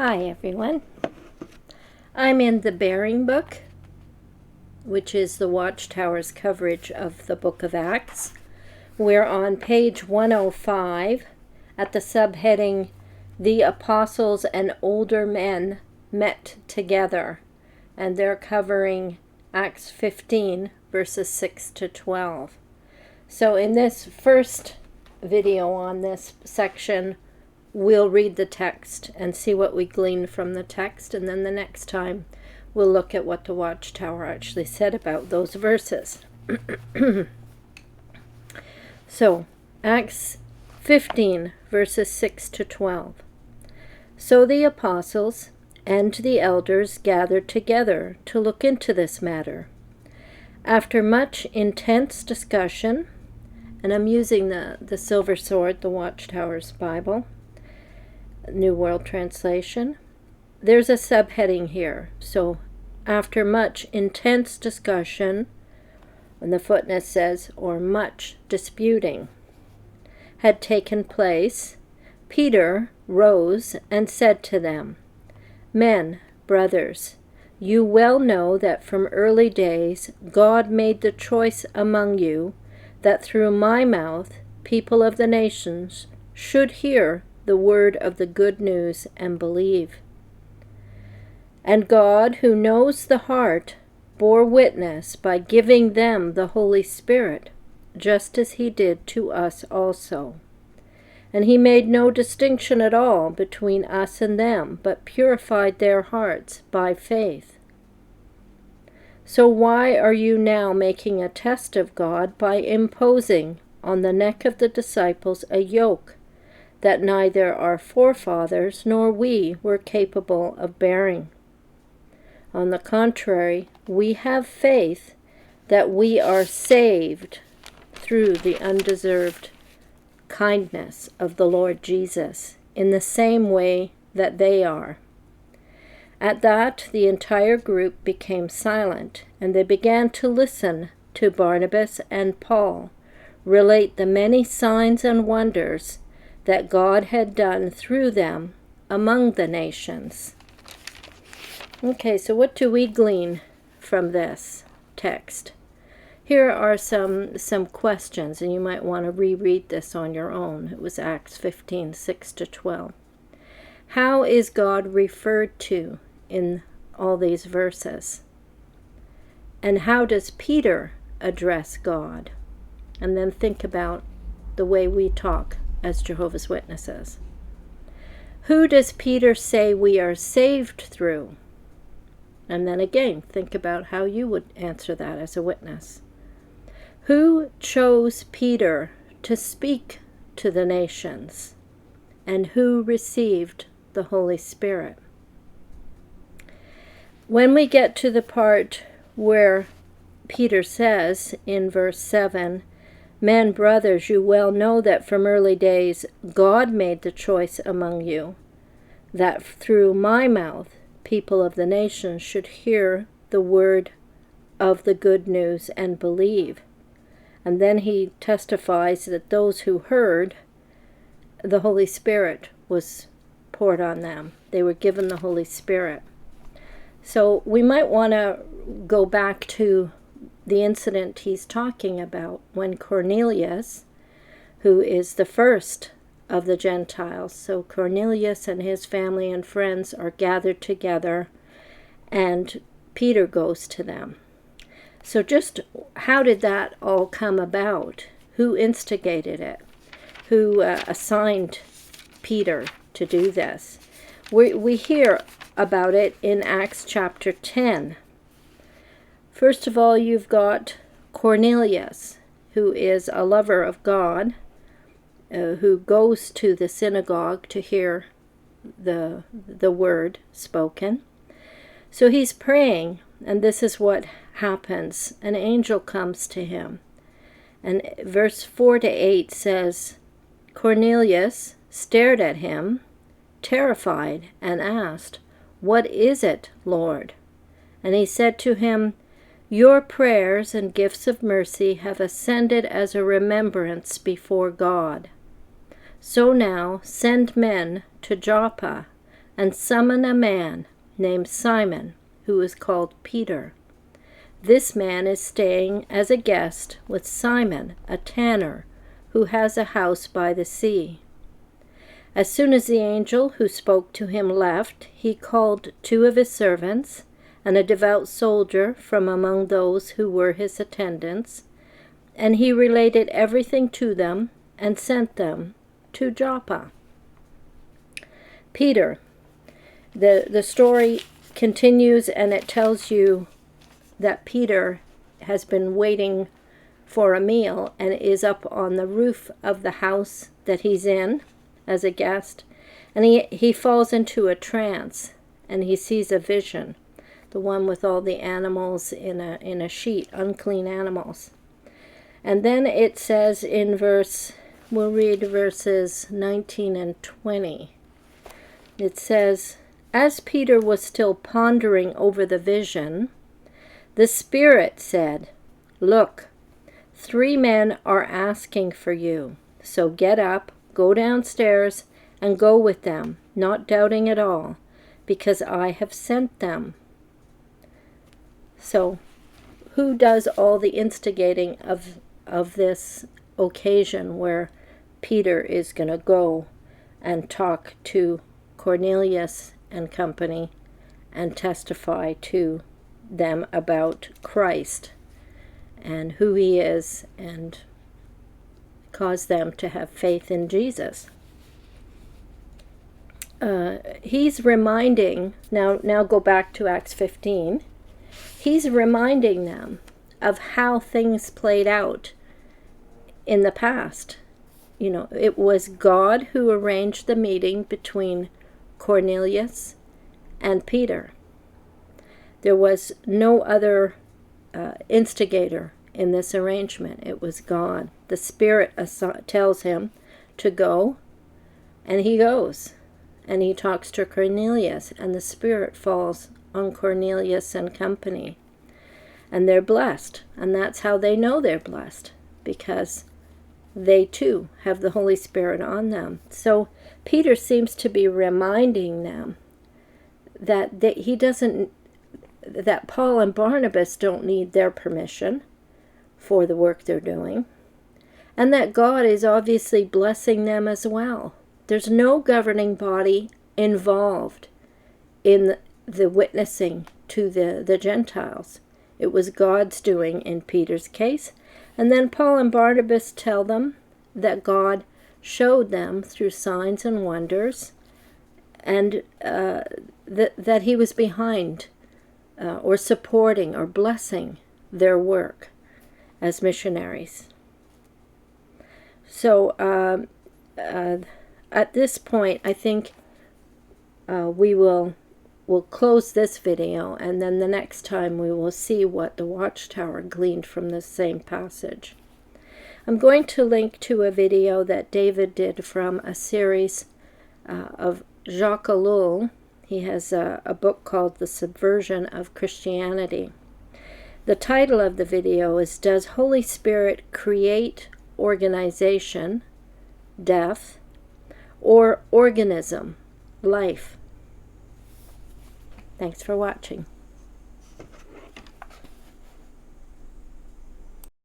Hi everyone. I'm in the Bearing book, which is the Watchtower's coverage of the book of Acts. We're on page 105 at the subheading, The Apostles and Older Men Met Together, and they're covering Acts 15 verses 6 to 12. So in this first video on this section, we'll read the text and see what we glean from the text, and then the next time we'll look at what the Watchtower actually said about those verses. So, Acts 15, verses 6 to 12. So the apostles and the elders gathered together to look into this matter. After much intense discussion, and I'm using the Silver Sword, the Watchtower's Bible, New World Translation. There's a subheading here. So, after much intense discussion, and the footnote says, or much disputing, had taken place, Peter rose and said to them, Men, brothers, you well know that from early days God made the choice among you that through my mouth people of the nations should hear the word of the good news and believe. And God, who knows the heart, bore witness by giving them the Holy Spirit, just as he did to us also. And he made no distinction at all between us and them, but purified their hearts by faith. So why are you now making a test of God by imposing on the neck of the disciples a yoke that neither our forefathers nor we were capable of bearing? On the contrary, we have faith that we are saved through the undeserved kindness of the Lord Jesus, in the same way that they are. At that, the entire group became silent, and they began to listen to Barnabas and Paul relate the many signs and wonders that God had done through them among the nations. Okay, so what do we glean from this text? Here are some questions, and you might want to reread this on your own. It was Acts 15, 6 to 12. How is God referred to in all these verses? And how does Peter address God? And then think about the way we talk as Jehovah's Witnesses. Who does Peter say we are saved through? And then again, think about how you would answer that as a witness. Who chose Peter to speak to the nations? And who received the Holy Spirit? When we get to the part where Peter says in verse 7, Men, brothers, you well know that from early days God made the choice among you, that through my mouth people of the nations should hear the word of the good news and believe. And then he testifies that those who heard, the Holy Spirit was poured on them. They were given the Holy Spirit. So we might want to go back to the incident he's talking about when Cornelius, who is the first of the Gentiles, so Cornelius and his family and friends are gathered together, and Peter goes to them. So just how did that all come about? Who instigated it? Who assigned Peter to do this? We hear about it in Acts chapter 10. First of all, you've got Cornelius, who is a lover of God, who goes to the synagogue to hear the word spoken. So he's praying, and this is what happens. An angel comes to him. And verse 4 to 8 says, Cornelius stared at him, terrified, and asked, What is it, Lord? And he said to him, Your prayers and gifts of mercy have ascended as a remembrance before God. So now send men to Joppa and summon a man named Simon, who is called Peter. This man is staying as a guest with Simon, a tanner, who has a house by the sea. As soon as the angel who spoke to him left, he called 2 of his servants and a devout soldier from among those who were his attendants, and he related everything to them and sent them to Joppa. Peter. The story continues, and it tells you that Peter has been waiting for a meal and is up on the roof of the house that he's in as a guest, and he falls into a trance, and he sees a vision, the one with all the animals in a sheet, unclean animals. And then it says in we'll read verses 19 and 20. It says, "As Peter was still pondering over the vision, the Spirit said, 'Look, 3 men are asking for you. So get up, go downstairs, and go with them, not doubting at all, because I have sent them.'" So, who does all the instigating of this occasion where Peter is going to go and talk to Cornelius and company and testify to them about Christ and who he is and cause them to have faith in Jesus? He's reminding, now go back to Acts 15, he's reminding them of how things played out in the past. You know, it was God who arranged the meeting between Cornelius and Peter. There was no other instigator in this arrangement. It was God. The Spirit tells him to go, and he goes. And he talks to Cornelius, and the Spirit falls on Cornelius and company. And they're blessed. And that's how they know they're blessed, because they too have the Holy Spirit on them. So Peter seems to be reminding them that that Paul and Barnabas don't need their permission for the work they're doing, and that God is obviously blessing them as well. There's no governing body involved in the witnessing to the Gentiles. It was God's doing in Peter's case. And then Paul and Barnabas tell them that God showed them through signs and wonders, and that he was behind or supporting or blessing their work as missionaries. So at this point, I think we'll close this video, and then the next time we will see what the Watchtower gleaned from this same passage. I'm going to link to a video that David did from a series of Jacques Ellul. He has a book called The Subversion of Christianity. The title of the video is "Does Holy Spirit Create Organization, Death, or Organism, Life?" Thanks for watching.